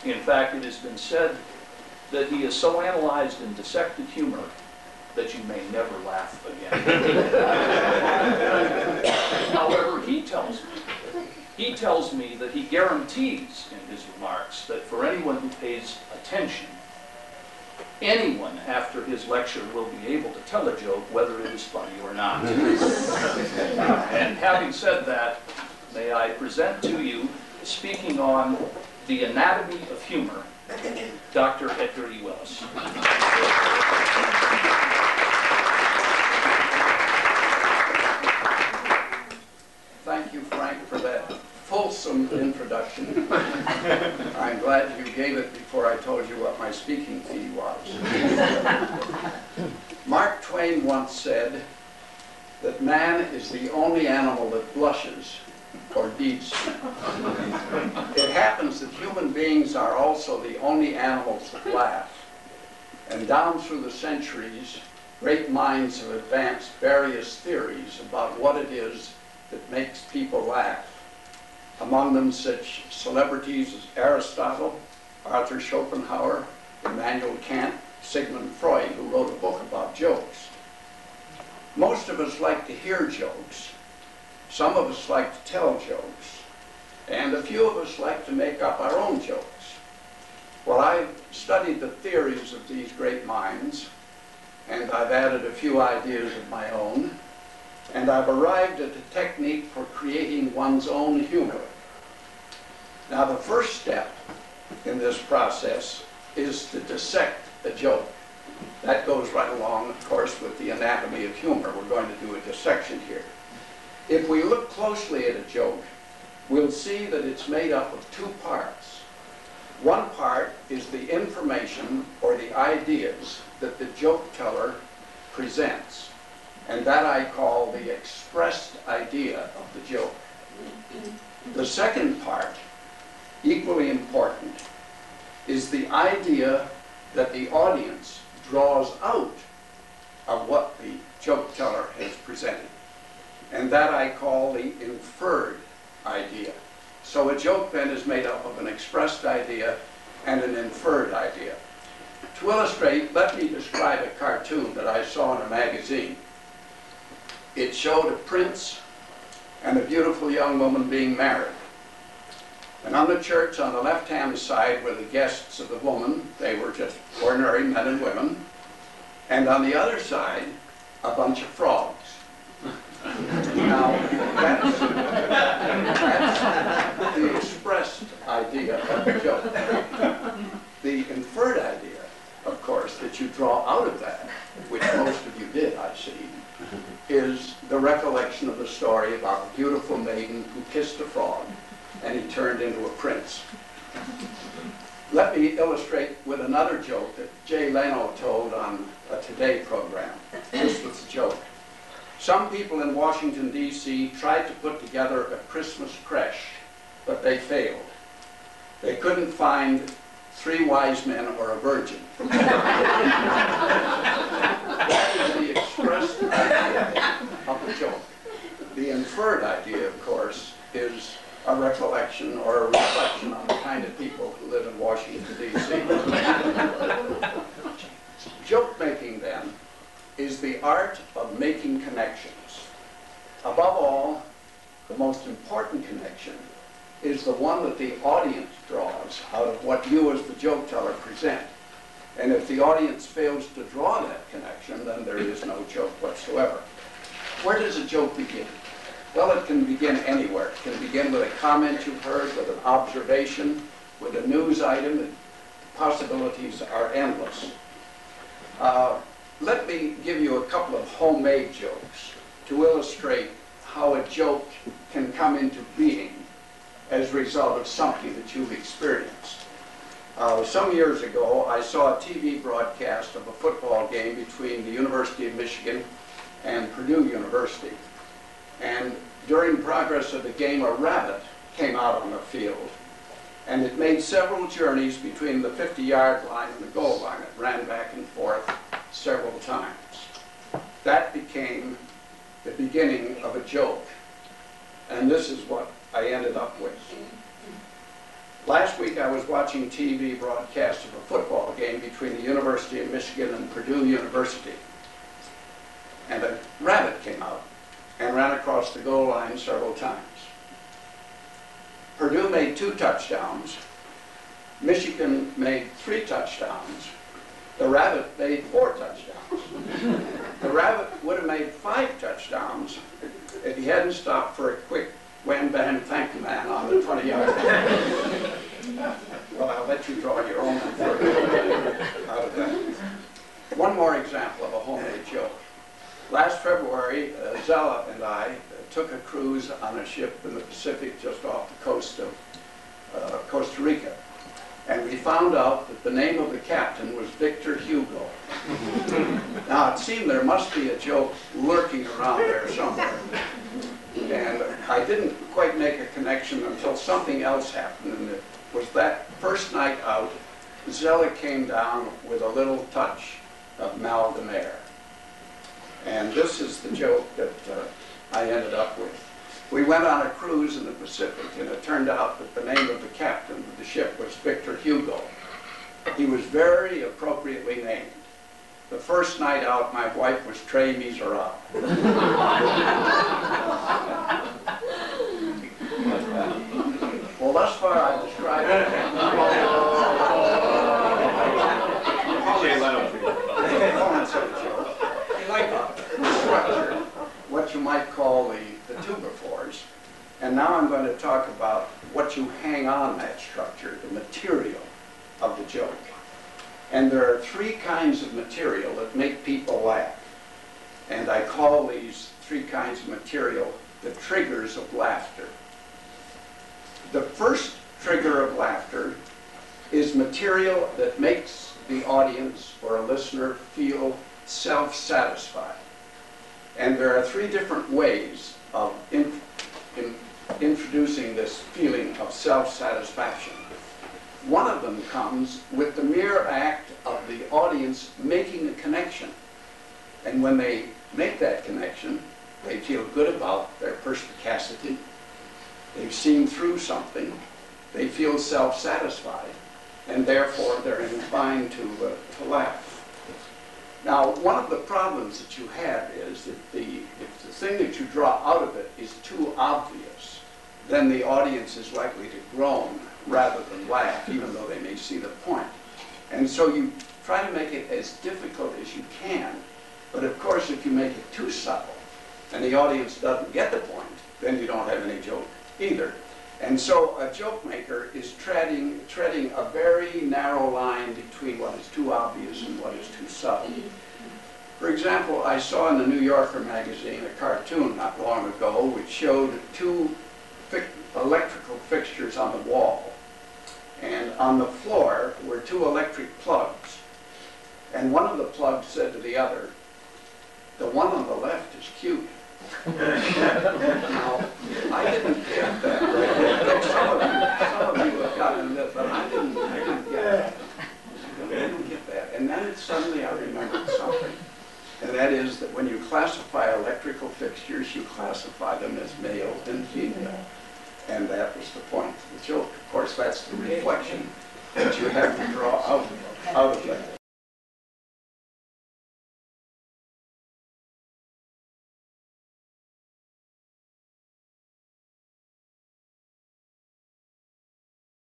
In fact, it has been said that he is so analyzed and dissected humor that you may never laugh again. However, he tells me that he guarantees in his remarks that for anyone who pays attention, anyone after his lecture will be able to tell a joke whether it is funny or not. And having said that, may I present to you, speaking on the anatomy of humor, Dr. Edgar E. Willis. Thank you, Frank, for that fulsome introduction. I'm glad you gave it before I told you what my speaking fee was. Mark Twain once said that man is the only animal that blushes or deeds. It happens that human beings are also the only animals that laugh. And down through the centuries, great minds have advanced various theories about what it is that makes people laugh. Among them such celebrities as Aristotle, Arthur Schopenhauer, Immanuel Kant, Sigmund Freud, who wrote a book about jokes. Most of us like to hear jokes. Some of us like to tell jokes. And a few of us like to make up our own jokes. Well, I've studied the theories of these great minds, and I've added a few ideas of my own, and I've arrived at a technique for creating one's own humor. Now, the first step in this process is to dissect a joke. That goes right along, of course, with the anatomy of humor. We're going to do a dissection here. If we look closely at a joke, we'll see that it's made up of two parts. One part is the information or the ideas that the joke teller presents, and that I call the expressed idea of the joke. The second part, equally important, is the idea that the audience draws out of what the joke teller has presented, and that I call the inferred idea. So a joke then is made up of an expressed idea and an inferred idea. To illustrate, let me describe a cartoon that I saw in a magazine. It showed a prince and a beautiful young woman being married. And on the church, on the left-hand side, were the guests of the woman. They were just ordinary men and women. And on the other side, a bunch of frogs. Now, that's the expressed idea of the joke. The inferred idea, of course, that you draw out of that, which most of you did, I see, is the recollection of the story about a beautiful maiden who kissed a frog, and he turned into a prince. Let me illustrate with another joke that Jay Leno told on a Today program. This was the joke. Some people in Washington, D.C. tried to put together a Christmas creche, but they failed. They couldn't find 3 wise men or a virgin. That is the expressed idea of the joke. The inferred idea, of course, is a recollection or a reflection on the kind of people who live in Washington, D.C. Joke making, then, is the art of making connections. Above all, the most important connection is the one that the audience draws out of what you as the joke teller present. And if the audience fails to draw that connection, then there is no joke whatsoever. Where does a joke begin? Well, it can begin anywhere. It can begin with a comment you've heard, with an observation, with a news item. The possibilities are endless. Let me give you a couple of homemade jokes to illustrate how a joke can come into being as a result of something that you've experienced. Some years ago, I saw a TV broadcast of a football game between the University of Michigan and Purdue University. And during progress of the game, a rabbit came out on the field, and it made several journeys between the 50-yard line and the goal line. It ran back and forth several times. That became the beginning of a joke, and this is what I ended up with. Last week I was watching TV broadcast of a football game between the University of Michigan and Purdue University. And a rabbit came out and ran across the goal line several times. Purdue made 2 touchdowns. Michigan made 3 touchdowns. The rabbit made 4 touchdowns. The rabbit would have made 5 touchdowns if he hadn't stopped for a quick wham bam thank you man on the 20-yard line. Well, I'll let you draw your own out of that. One more example of a homemade joke. Last February, Zella and I took a cruise on a ship in the Pacific just off the coast of Costa Rica. And we found out that the name of the captain was Victor Hugo. Now, it seemed there must be a joke lurking around there somewhere. And I didn't quite make a connection until something else happened, and it was that first night out, Zella came down with a little touch of mal de mer. And this is the joke that I ended up with. We went on a cruise in the Pacific, and it turned out that the name of the captain of the ship was Victor Hugo. He was very appropriately named. The first night out, my wife was Très Miserable. Well, thus far I've described it. Components of the joke. You like the structure, what you might call the tuberfores. And now I'm going to talk about what you hang on that structure, the material of the joke. And there are 3 kinds of material that make people laugh. And I call these 3 kinds of material the triggers of laughter. The first trigger of laughter is material that makes the audience or a listener feel self-satisfied. And there are 3 different ways of introducing this feeling of self-satisfaction. One of them comes with the mere act of the audience making a connection. And when they make that connection, they feel good about their perspicacity. They've seen through something. They feel self-satisfied. And therefore, they're inclined to laugh. Now, one of the problems that you have is that if the thing that you draw out of it is too obvious, then the audience is likely to groan rather than laugh, even though they may see the point. And so you try to make it as difficult as you can. But of course, if you make it too subtle and the audience doesn't get the point, then you don't have any joke either. And so a joke maker is treading a very narrow line between what is too obvious and what is too subtle. For example, I saw in the New Yorker magazine a cartoon not long ago which showed 2 electrical fixtures on the wall. And on the floor were 2 electric plugs. And one of the plugs said to the other, "The one on the left is cute." Now, I didn't get that. Right? Some of you have gotten it, but I didn't get that. I didn't get that. And then suddenly I remembered something. And that is that when you classify electrical fixtures, you classify them as male and female. And that was the point of the joke. Of course, that's the reflection that you have to draw out of that.